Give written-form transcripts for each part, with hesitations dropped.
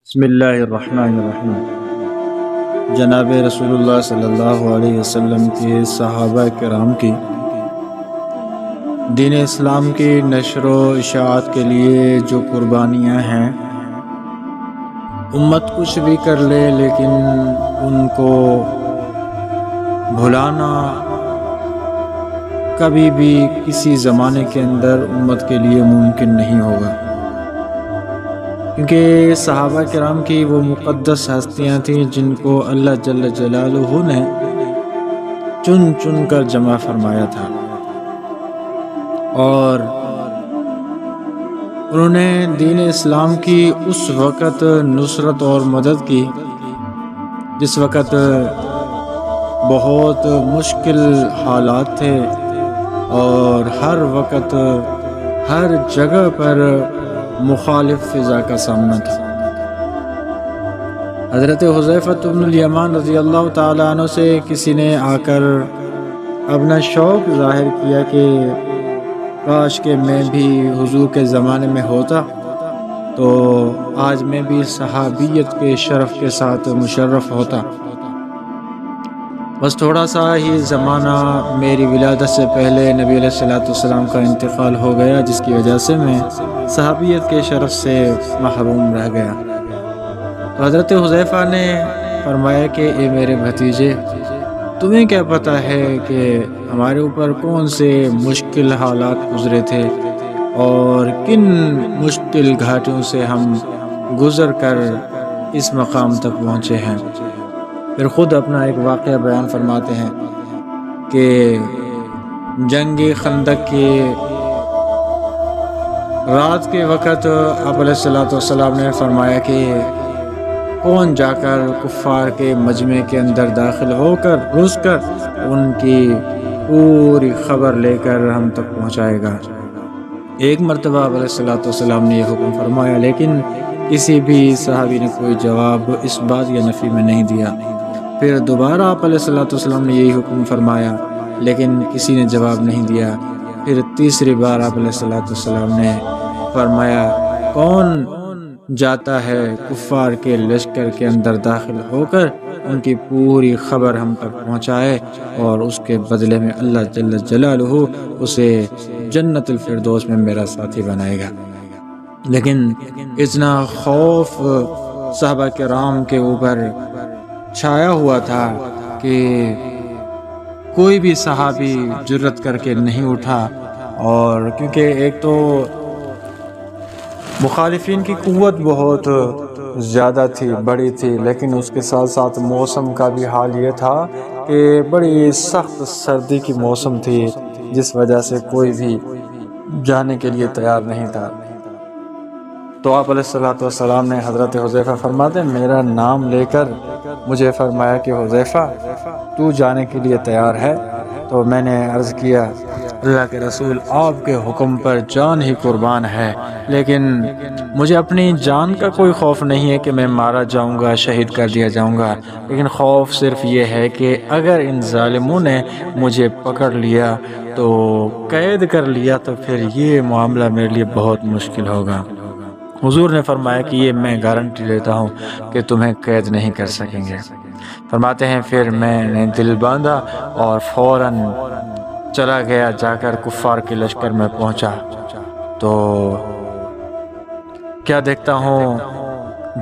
بسم اللہ الرحمن الرحیم۔ جناب رسول اللہ صلی اللہ علیہ وسلم کے صحابہ کرام کی دین اسلام کی نشر و اشاعت کے لیے جو قربانیاں ہیں، امت کچھ بھی کر لے لیکن ان کو بھلانا کبھی بھی کسی زمانے کے اندر امت کے لیے ممکن نہیں ہوگا، کیونکہ صحابہ کرام کی وہ مقدس ہستیاں تھیں جن کو اللہ جل جلالہ نے چن چن کر جمع فرمایا تھا، اور انہوں نے دین اسلام کی اس وقت نصرت اور مدد کی جس وقت بہت مشکل حالات تھے، اور ہر وقت ہر جگہ پر مخالف فضا کا سامنا تھا۔ حضرت حذیفہ بن الیمان رضی اللہ تعالیٰ عنہ سے کسی نے آ کر اپنا شوق ظاہر کیا کہ کاش کہ میں بھی حضور کے زمانے میں ہوتا تو آج میں بھی صحابیت کے شرف کے ساتھ مشرف ہوتا، بس تھوڑا سا ہی زمانہ میری ولادت سے پہلے نبی علیہ السلام کا انتقال ہو گیا، جس کی وجہ سے میں صحابیت کے شرف سے محروم رہ گیا۔ تو حضرت حذیفہ نے فرمایا کہ اے میرے بھتیجے، تمہیں کیا پتہ ہے کہ ہمارے اوپر کون سے مشکل حالات گزرے تھے اور کن مشکل گھاٹیوں سے ہم گزر کر اس مقام تک پہنچے ہیں۔ پھر خود اپنا ایک واقعہ بیان فرماتے ہیں کہ جنگ خندق کی رات کے وقت آپ علیہ السلام نے فرمایا کہ کون جا کر کفار کے مجمع کے اندر داخل ہو کر گھس کر ان کی پوری خبر لے کر ہم تک پہنچائے گا۔ ایک مرتبہ آپ علیہ السلام نے یہ حکم فرمایا، لیکن کسی بھی صحابی نے کوئی جواب اس بات یا نفی میں نہیں دیا۔ پھر دوبارہ آپ علیہ السلام نے یہی حکم فرمایا، لیکن کسی نے جواب نہیں دیا۔ پھر تیسری بار آپ علیہ السلام نے فرمایا، کون جاتا ہے کفار کے لشکر کے اندر داخل ہو کر ان کی پوری خبر ہم تک پہنچائے، اور اس کے بدلے میں اللہ جل جلالہ اسے جنت الفردوس میں میرا ساتھی بنائے گا۔ لیکن اتنا خوف صحابہ کرام کے اوپر چھایا ہوا تھا کہ کوئی بھی صحابی جرت کر کے نہیں اٹھا، اور کیونکہ ایک تو مخالفین کی قوت بہت زیادہ تھی، بڑی تھی، لیکن اس کے ساتھ ساتھ موسم کا بھی حال یہ تھا کہ بڑی سخت سردی کی موسم تھی، جس وجہ سے کوئی بھی جانے کے لیے تیار نہیں تھا۔ تو آپ علیہ السلام نے حضرت حذیفہ فرماتے میرا نام لے کر مجھے فرمایا کہ حذیفہ تو جانے کے لیے تیار ہے؟ تو میں نے عرض کیا، اللہ کے رسول آپ کے حکم پر جان ہی قربان ہے، لیکن مجھے اپنی جان کا کوئی خوف نہیں ہے کہ میں مارا جاؤں گا، شہید کر دیا جاؤں گا، لیکن خوف صرف یہ ہے کہ اگر ان ظالموں نے مجھے پکڑ لیا تو قید کر لیا تو پھر یہ معاملہ میرے لیے بہت مشکل ہوگا۔ حضور نے فرمایا کہ یہ میں گارنٹی لیتا ہوں کہ تمہیں قید نہیں کر سکیں گے۔ فرماتے ہیں پھر میں نے دل باندھا اور فوراً چلا گیا، جا کر کفار کے لشکر میں پہنچا تو کیا دیکھتا ہوں،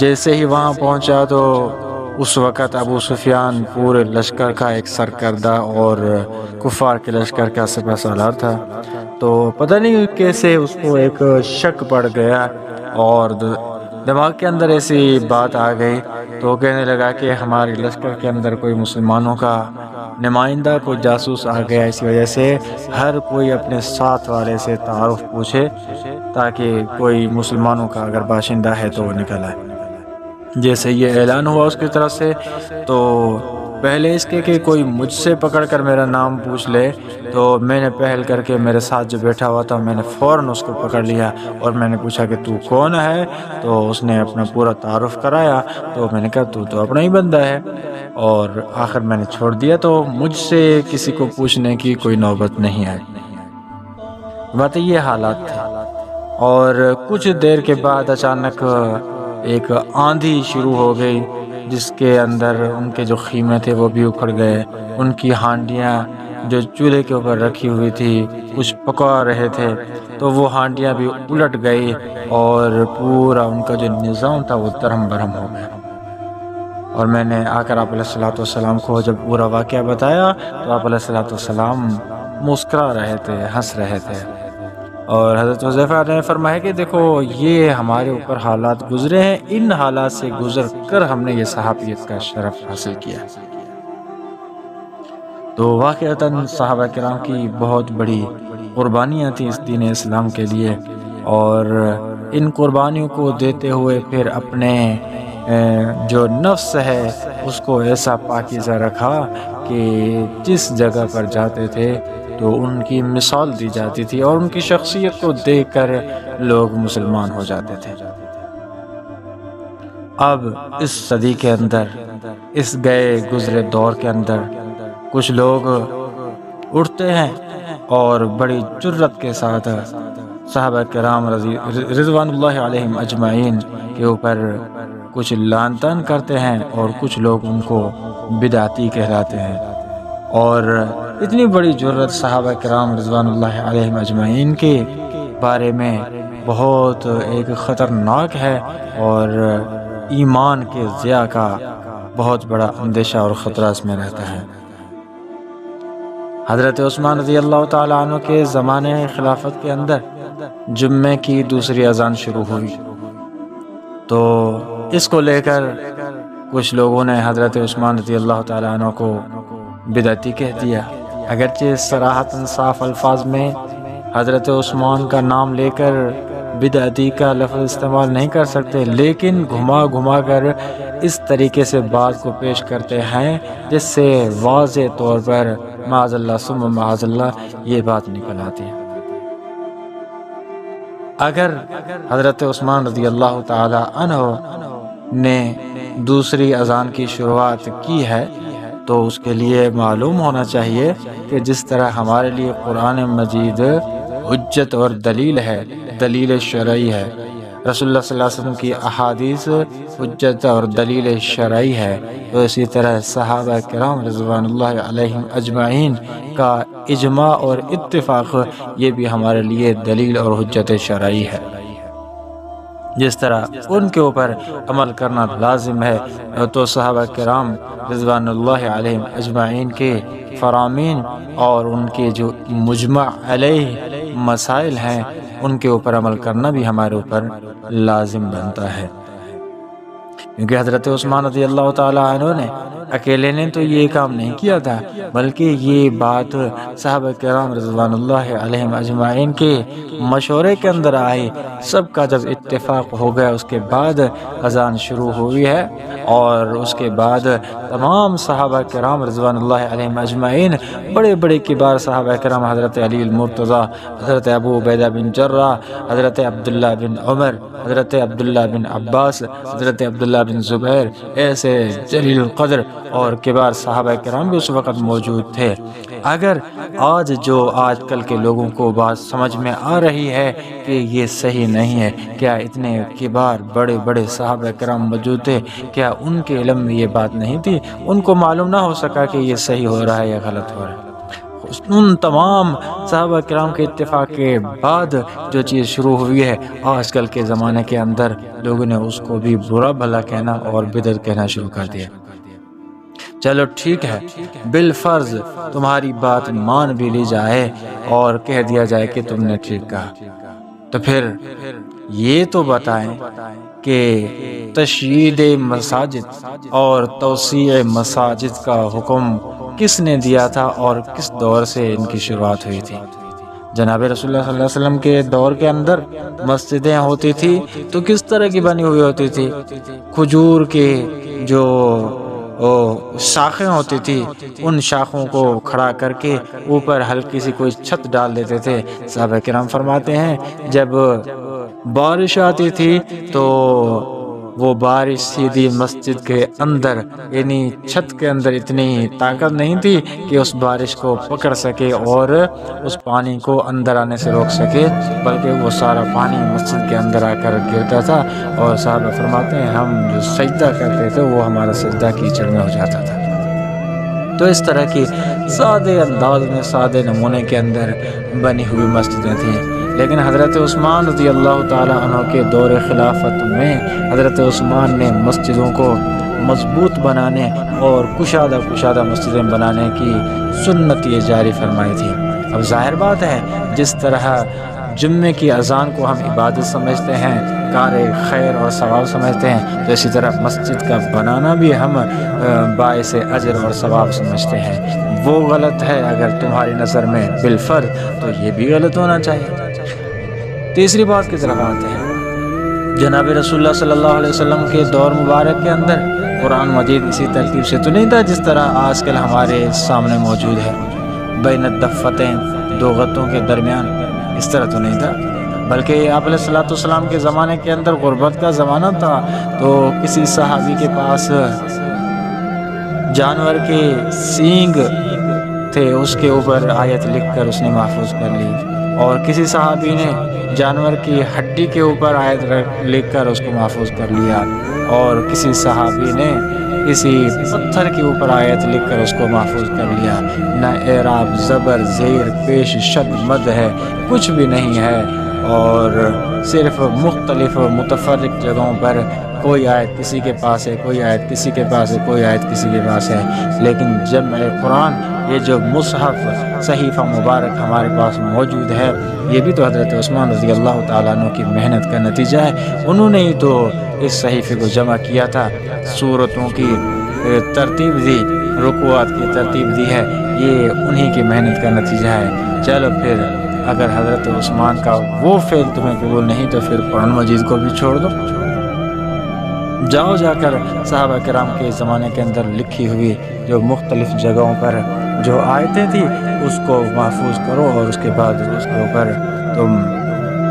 جیسے ہی وہاں پہنچا تو اس وقت ابو سفیان پورے لشکر کا ایک سرکردہ اور کفار کے لشکر کا سپہ سالار تھا۔ تو پتہ نہیں کیسے اس کو ایک شک پڑ گیا اور دماغ کے اندر ایسی بات آ گئی، تو کہنے لگا کہ ہمارے لشکر کے اندر کوئی مسلمانوں کا نمائندہ، کوئی جاسوس آ گیا، اس وجہ سے ہر کوئی اپنے ساتھ والے سے تعارف پوچھے تاکہ کوئی مسلمانوں کا اگر باشندہ ہے تو وہ نکل آئے۔ جیسے یہ اعلان ہوا اس کی طرف سے، تو پہلے اس کے کہ کوئی مجھ سے پکڑ کر میرا نام پوچھ لے، تو میں نے پہل کر کے میرے ساتھ جو بیٹھا ہوا تھا میں نے فوراً اس کو پکڑ لیا اور میں نے پوچھا کہ تو کون ہے؟ تو اس نے اپنا پورا تعارف کرایا، تو میں نے کہا تو اپنا ہی بندہ ہے، اور آخر میں نے چھوڑ دیا، تو مجھ سے کسی کو پوچھنے کی کوئی نوبت نہیں آئی۔ بات یہ حالات تھے، اور کچھ دیر کے بعد اچانک ایک آندھی شروع ہو گئی جس کے اندر ان کے جو خیمے تھے وہ بھی اکھڑ گئے، ان کی ہانڈیاں جو چولہے کے اوپر رکھی ہوئی تھی کچھ پکا رہے تھے تو وہ ہانڈیاں بھی الٹ گئی اور پورا ان کا جو نظام تھا وہ درہم برہم ہو گیا۔ اور میں نے آ کر آپ علیہ الصلوۃ والسلام کو جب پورا واقعہ بتایا تو آپ علیہ الصلوۃ والسلام مسکرا رہے تھے، ہنس رہے تھے، اور حضرت حذیفہ نے فرمایا کہ دیکھو یہ ہمارے اوپر حالات گزرے ہیں، ان حالات سے گزر کر ہم نے یہ صحابیت کا شرف حاصل کیا۔ تو واقعتاً صحابہ کرام کی بہت بڑی قربانیاں تھیں اس دین اسلام کے لیے، اور ان قربانیوں کو دیتے ہوئے پھر اپنے جو نفس ہے اس کو ایسا پاکیزہ رکھا کہ جس جگہ پر جاتے تھے تو ان کی مثال دی جاتی تھی اور ان کی شخصیت کو دیکھ کر لوگ مسلمان ہو جاتے تھے۔ اب اس صدی کے اندر، اس گئے گزرے دور کے اندر کچھ لوگ اٹھتے ہیں اور بڑی جرت کے ساتھ صحابہ کرام رضوان اللہ علیہم اجمعین کے اوپر کچھ لعن طعن کرتے ہیں، اور کچھ لوگ ان کو بدعتی کہلاتے ہیں۔ اور اتنی بڑی جرت صحابہ کرام رضوان اللہ علیہم اجمعین کے بارے میں بہت ایک خطرناک ہے، اور ایمان کے ضیاع کا بہت بڑا اندیشہ اور خطرہ اس میں رہتا ہے۔ حضرت عثمان رضی اللہ تعالیٰ عنہ کے زمانے خلافت کے اندر جمعے کی دوسری اذان شروع ہوئی، تو اس کو لے کر کچھ لوگوں نے حضرت عثمان رضی اللہ تعالیٰ عنہ کو بدعتی کہہ دیا، اگرچہ صراحتاً صاف الفاظ میں حضرت عثمان کا نام لے کر بدعتی کا لفظ استعمال نہیں کر سکتے، لیکن گھما گھما کر اس طریقے سے بات کو پیش کرتے ہیں جس سے واضح طور پر معاذ اللہ ثم معاذ اللہ یہ بات نکل آتی ہے۔ اگر حضرت عثمان رضی اللہ تعالی عنہ نے دوسری اذان کی شروعات کی ہے تو اس کے لیے معلوم ہونا چاہیے کہ جس طرح ہمارے لیے قرآن مجید حجت اور دلیل ہے، دلیل شرعی ہے، رسول اللہ صلی اللہ علیہ وسلم کی احادیث حجت اور دلیل شرعی ہے، تو اسی طرح صحابہ کرام رضوان اللہ علیہم اجمعین کا اجماع اور اتفاق یہ بھی ہمارے لیے دلیل اور حجت شرعی ہے۔ جس طرح ان کے اوپر عمل کرنا لازم ہے تو صحابہ کرام رضوان اللہ علیہم اجمعین کے فرامین اور ان کے جو مجمع علیہ مسائل ہیں ان کے اوپر عمل کرنا بھی ہمارے اوپر لازم بنتا ہے، کیونکہ حضرت عثمان رضی اللہ تعالی عنہ نے اکیلے نے تو یہ کام نہیں کیا تھا، بلکہ یہ بات صحابہ کرام رضوان اللہ علیہم اجمعین کے مشورے کے اندر آئی، سب کا جب اتفاق ہو گیا اس کے بعد اذان شروع ہوئی ہے، اور اس کے بعد تمام صحابہ کرام رضوان اللہ علیہم اجمعین بڑے بڑے کبار صحابہ کرام حضرت علی المرتضی، حضرت ابو عبیدہ بن جراح، حضرت عبداللہ بن عمر، حضرت عبداللہ بن عباس، حضرت عبداللہ بن زبیر، ایسے جلیل القدر اور کبار صحابہ کرام بھی اس وقت موجود تھے۔ اگر آج کل کے لوگوں کو بات سمجھ میں آ رہی ہے کہ یہ صحیح نہیں ہے، کیا اتنے کبار بڑے بڑے صحابہ کرام موجود تھے، کیا ان کے علم میں یہ بات نہیں تھی؟ ان کو معلوم نہ ہو سکا کہ یہ صحیح ہو رہا ہے یا غلط ہو رہا ہے؟ ان تمام صحابہ کرام کے اتفاق کے بعد جو چیز شروع ہوئی ہے، آج کل کے زمانے کے اندر لوگوں نے اس کو بھی برا بھلا کہنا اور بدعت کہنا شروع کر دیا۔ چلو ٹھیک ہے، بالفرض تمہاری بات مان بھی لی جائے اور کہہ دیا جائے کہ تم نے ٹھیک کہا، تو پھر یہ تو بتائیں کہ تشیید مساجد اور توسیع مساجد کا حکم کس نے دیا تھا اور کس دور سے ان کی شروعات ہوئی تھی؟ جناب رسول اللہ صلی اللہ علیہ وسلم کے دور کے اندر مسجدیں ہوتی تھی تو کس طرح کی بنی ہوئی ہوتی تھی؟ کھجور کے جو شاخیں ہوتی تھی ان شاخوں کو کھڑا کر کے اوپر ہلکی سی کوئی چھت ڈال دیتے تھے۔ صحابہ کرام فرماتے ہیں جب بارش آتی تھی تو وہ بارش سیدھی مسجد کے اندر یعنی چھت کے اندر اتنی طاقت نہیں تھی کہ اس بارش کو پکڑ سکے اور اس پانی کو اندر آنے سے روک سکے، بلکہ وہ سارا پانی مسجد کے اندر آ کر گرتا تھا، اور صحابہ فرماتے ہیں ہم جو سجدہ کرتے تھے وہ ہمارا سجدہ کیچڑ میں ہو جاتا تھا۔ تو اس طرح کی سادے انداز میں، سادے نمونے کے اندر بنی ہوئی مسجدیں تھیں، لیکن حضرت عثمان رضی اللہ تعالیٰ عنہ کے دور خلافت میں حضرت عثمان نے مسجدوں کو مضبوط بنانے اور کشادہ مسجدیں بنانے کی سنت یہ جاری فرمائی تھی۔ اب ظاہر بات ہے جس طرح جمعے کی اذان کو ہم عبادت سمجھتے ہیں، کار خیر اور ثواب سمجھتے ہیں، تو اسی طرح مسجد کا بنانا بھی ہم باعث اجر اور ثواب سمجھتے ہیں۔ وہ غلط ہے اگر تمہاری نظر میں بالفرض، تو یہ بھی غلط ہونا چاہیے۔ تیسری بات کی طرف آتے ہیں، جناب رسول اللہ صلی اللہ علیہ وسلم کے دور مبارک کے اندر قرآن مجید اسی ترتیب سے تو نہیں تھا جس طرح آج کل ہمارے سامنے موجود ہے، بین الدفتین، دو غطوں کے درمیان، اس طرح تو نہیں تھا، بلکہ آپ علیہ الصلوۃ والسلام کے زمانے کے اندر غربت کا زمانہ تھا، تو کسی صحابی کے پاس جانور کے سینگ تھے، اس کے اوپر آیت لکھ کر اس نے محفوظ کر لی، اور کسی صحابی نے جانور کی ہڈی کے اوپر آیت لکھ کر اس کو محفوظ کر لیا، اور کسی صحابی نے کسی پتھر کے اوپر آیت لکھ کر اس کو محفوظ کر لیا۔ نہ اعراب، زبر، زیر، پیش، شد، مد ہے، کچھ بھی نہیں ہے، اور صرف مختلف متفرق جگہوں پر کوئی آیت کسی کے پاس ہے، کوئی آیت کسی کے پاس ہے، کوئی آیت کسی کے پاس ہے، لیکن جمع قرآن، یہ جو مصحف صحیفہ مبارک ہمارے پاس موجود ہے، یہ بھی تو حضرت عثمان رضی اللہ تعالیٰ عنہ کی محنت کا نتیجہ ہے۔ انہوں نے ہی تو اس صحیفے کو جمع کیا تھا، سورتوں کی ترتیب دی، رکوعات کی ترتیب دی ہے، یہ انہی کی محنت کا نتیجہ ہے۔ چلو پھر اگر حضرت عثمان کا وہ فعل تمہیں قبول نہیں تو پھر قرآن مجید کو بھی چھوڑ دو، جاؤ جا کر صحابہ کرام کے زمانے کے اندر لکھی ہوئی جو مختلف جگہوں پر جو آیتیں تھیں اس کو محفوظ کرو، اور اس کے بعد اس کے اوپر تم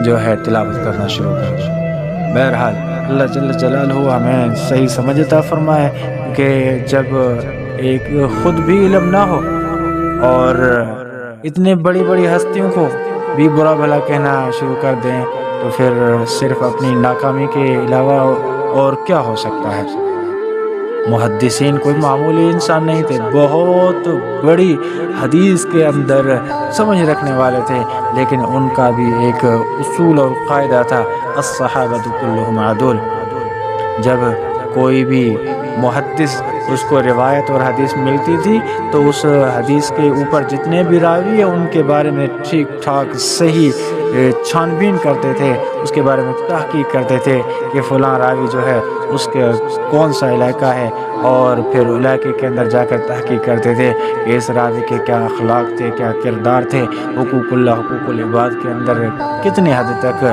جو ہے تلاوت کرنا شروع کر دو۔ بہرحال اللہ جل جلالہ ہمیں صحیح سمجھ عطا فرمائے کہ جب ایک خود بھی علم نہ ہو اور اتنے بڑی بڑی ہستیوں کو بھی برا بھلا کہنا شروع کر دیں، تو پھر صرف اپنی ناکامی کے علاوہ اور کیا ہو سکتا ہے۔ محدثین کوئی معمولی انسان نہیں تھے، بہت بڑی حدیث کے اندر سمجھ رکھنے والے تھے، لیکن ان کا بھی ایک اصول اور قاعدہ تھا، الصحابۃ کلھم عدول۔ جب کوئی بھی محدث اس کو روایت اور حدیث ملتی تھی تو اس حدیث کے اوپر جتنے بھی راوی ہیں ان کے بارے میں ٹھیک ٹھاک صحیح چھان بین کرتے تھے، اس کے بارے میں تحقیق کرتے تھے کہ فلاں راوی جو ہے اس کے کون سا علاقہ ہے، اور پھر علاقے کے اندر جا کر تحقیق کرتے تھے کہ اس راوی کے کیا اخلاق تھے، کیا کردار تھے، حقوق اللہ، حقوق العباد کے اندر کتنی حد تک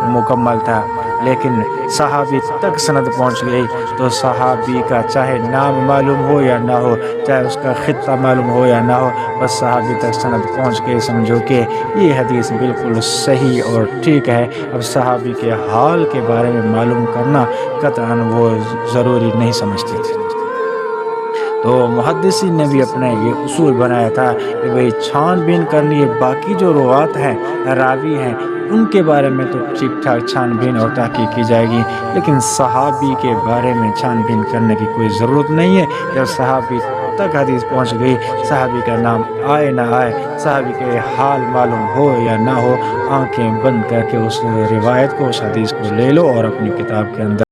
مکمل تھا۔ لیکن صحابی تک سند پہنچ گئی تو صحابی کا چاہے نام معلوم ہو یا نہ ہو، چاہے اس کا خطہ معلوم ہو یا نہ ہو، بس صحابی تک سند پہنچ گئی، سمجھو کہ یہ حدیث بالکل صحیح اور ٹھیک ہے۔ اب صحابی کے حال کے بارے میں معلوم کرنا قطعاً وہ ضروری نہیں سمجھتے تھے۔ تو محدثین نے بھی اپنا یہ اصول بنایا تھا کہ بھئی چھان بین کرنی ہے، باقی جو روات ہیں، راوی ہیں، ان کے بارے میں تو ٹھیک ٹھاک چھان بین اور تحقیق کی جائے گی، لیکن صحابی کے بارے میں چھان بین کرنے کی کوئی ضرورت نہیں ہے۔ جب صحابی تک حدیث پہنچ گئی، صحابی کا نام آئے نہ آئے، صحابی کے حال معلوم ہو یا نہ ہو، آنکھیں بند کر کے اس روایت کو، اس حدیث کو لے لو اور اپنی کتاب کے اندر